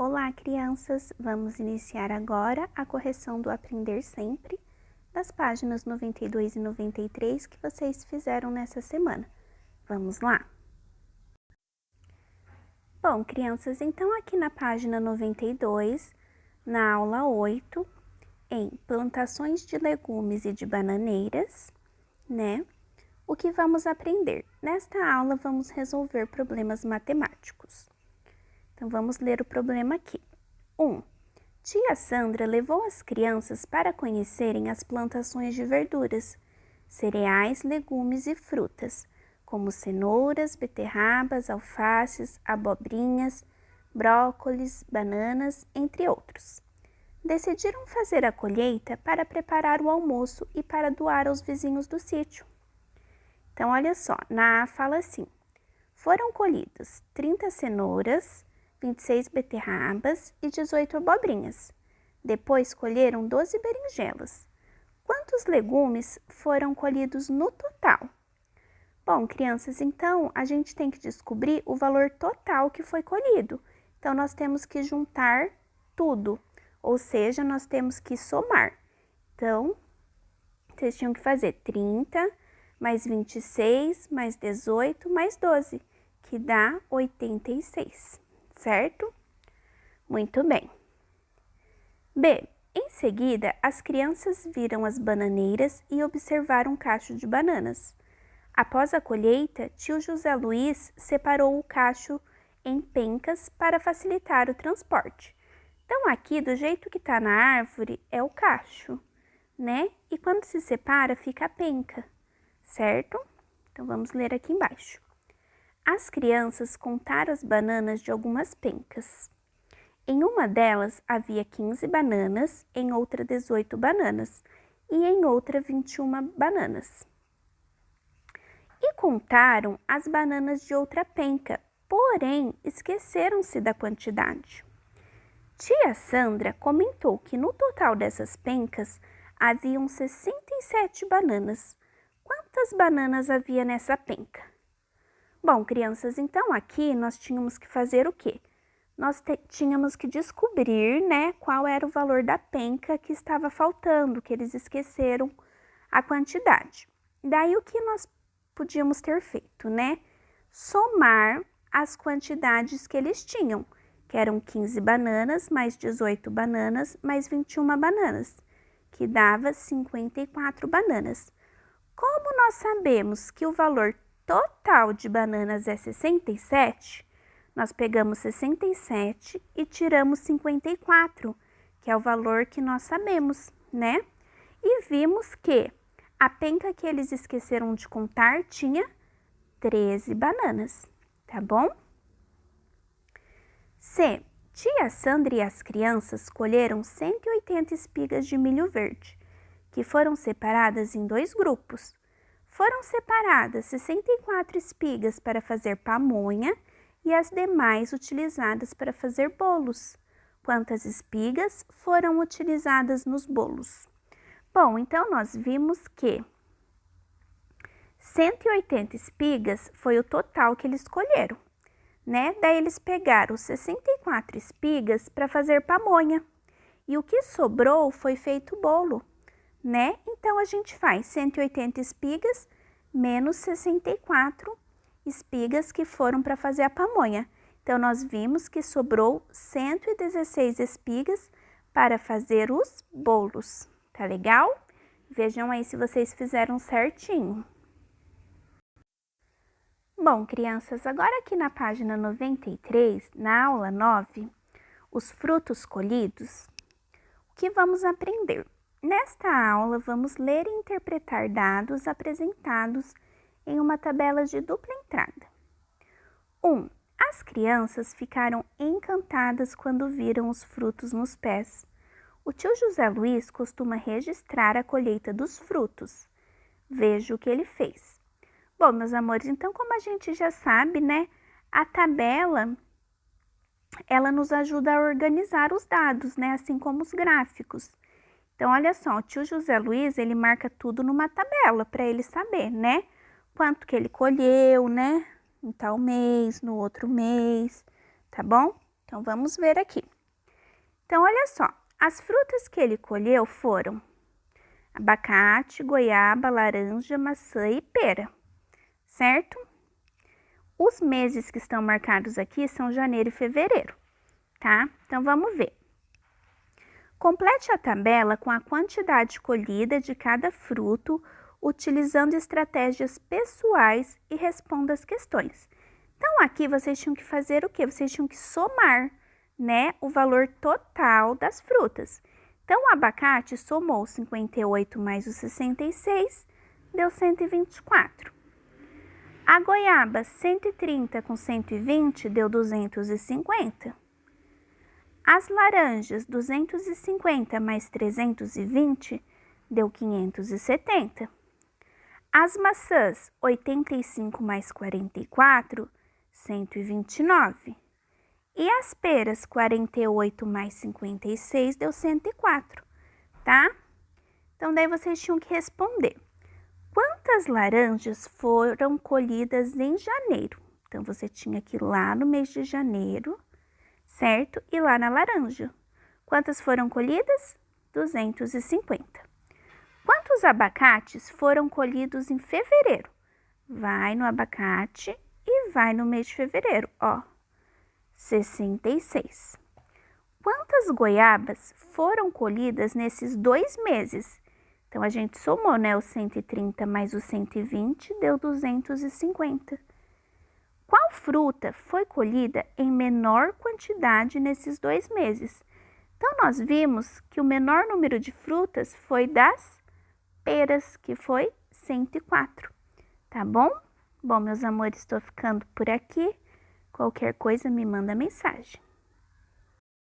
Olá, crianças! Vamos iniciar agora a correção do Aprender Sempre, das páginas 92 e 93 que vocês fizeram nessa semana. Vamos lá? Bom, crianças, então aqui na página 92, na aula 8, em plantações de legumes e de bananeiras, né? O que vamos aprender? Nesta aula, vamos resolver problemas matemáticos. Então, vamos ler o problema aqui. 1. Tia Sandra levou as crianças para conhecerem as plantações de verduras, cereais, legumes e frutas, como cenouras, beterrabas, alfaces, abobrinhas, brócolis, bananas, entre outros. Decidiram fazer a colheita para preparar o almoço e para doar aos vizinhos do sítio. Então, olha só, na A fala assim: foram colhidas 30 cenouras, 26 beterrabas e 18 abobrinhas. Depois colheram 12 berinjelas. Quantos legumes foram colhidos no total? Bom, crianças, então a gente tem que descobrir o valor total que foi colhido. Então, nós temos que juntar tudo, ou seja, nós temos que somar. Então, vocês tinham que fazer 30 mais 26 mais 18 mais 12, que dá 86. Certo? Muito bem. B. Em seguida, as crianças viram as bananeiras e observaram um cacho de bananas. Após a colheita, tio José Luiz separou o cacho em pencas para facilitar o transporte. Então, aqui, do jeito que está na árvore, é o cacho, né? E quando se separa, fica a penca, certo? Então, vamos ler aqui embaixo. As crianças contaram as bananas de algumas pencas. Em uma delas havia 15 bananas, em outra 18 bananas e em outra 21 bananas. E contaram as bananas de outra penca, porém esqueceram-se da quantidade. Tia Sandra comentou que no total dessas pencas haviam 67 bananas. Quantas bananas havia nessa penca? Bom, crianças, então aqui nós tínhamos que fazer o quê? Nós tínhamos que descobrir, né, qual era o valor da penca que estava faltando, que eles esqueceram a quantidade. Daí o que nós podíamos ter feito, né? Somar as quantidades que eles tinham, que eram 15 bananas, mais 18 bananas, mais 21 bananas, que dava 54 bananas. Como nós sabemos que o valor total de bananas é 67, nós pegamos 67 e tiramos 54, que é o valor que nós sabemos, né? E vimos que a penca que eles esqueceram de contar tinha 13 bananas, tá bom? C. Tia Sandra e as crianças colheram 180 espigas de milho verde, que foram separadas em 2 grupos. Foram separadas 64 espigas para fazer pamonha e as demais utilizadas para fazer bolos. Quantas espigas foram utilizadas nos bolos? Bom, então nós vimos que 180 espigas foi o total que eles colheram, né? Daí eles pegaram 64 espigas para fazer pamonha e o que sobrou foi feito bolo, né? Então, a gente faz 180 espigas menos 64 espigas que foram para fazer a pamonha. Então, nós vimos que sobrou 116 espigas para fazer os bolos. Tá legal? Vejam aí se vocês fizeram certinho. Bom, crianças, agora aqui na página 93, na aula 9, os frutos colhidos, o que vamos aprender? Nesta aula, vamos ler e interpretar dados apresentados em uma tabela de dupla entrada. 1. As crianças ficaram encantadas quando viram os frutos nos pés. O tio José Luiz costuma registrar a colheita dos frutos. Veja o que ele fez. Bom, meus amores, então como a gente já sabe, né, a tabela, ela nos ajuda a organizar os dados, né, assim como os gráficos. Então, olha só, o tio José Luiz, ele marca tudo numa tabela para ele saber, né, quanto que ele colheu, né, em tal mês, no outro mês, tá bom? Então, vamos ver aqui. Então, olha só, as frutas que ele colheu foram abacate, goiaba, laranja, maçã e pera, certo? Os meses que estão marcados aqui são janeiro e fevereiro, tá? Então, vamos ver. Complete a tabela com a quantidade colhida de cada fruto, utilizando estratégias pessoais e responda as questões. Então, aqui vocês tinham que fazer o quê? Vocês tinham que somar, né, o valor total das frutas. Então, o abacate somou 58 mais os 66, deu 124. A goiaba, 130 com 120, deu 250. As laranjas, 250 mais 320, deu 570. As maçãs, 85 mais 44, 129. E as peras, 48 mais 56, deu 104, tá? Então, daí vocês tinham que responder. Quantas laranjas foram colhidas em janeiro? Então, você tinha que ir lá no mês de janeiro, certo? E lá na laranja. Quantas foram colhidas? 250. Quantos abacates foram colhidos em fevereiro? Vai no abacate e vai no mês de fevereiro, ó. 66. Quantas goiabas foram colhidas nesses 2 meses? Então, a gente somou, né? O 130 mais o 120 deu 250. Qual fruta foi colhida em menor quantidade nesses 2 meses? Então, nós vimos que o menor número de frutas foi das peras, que foi 104. Tá bom? Bom, meus amores, estou ficando por aqui. Qualquer coisa me manda mensagem.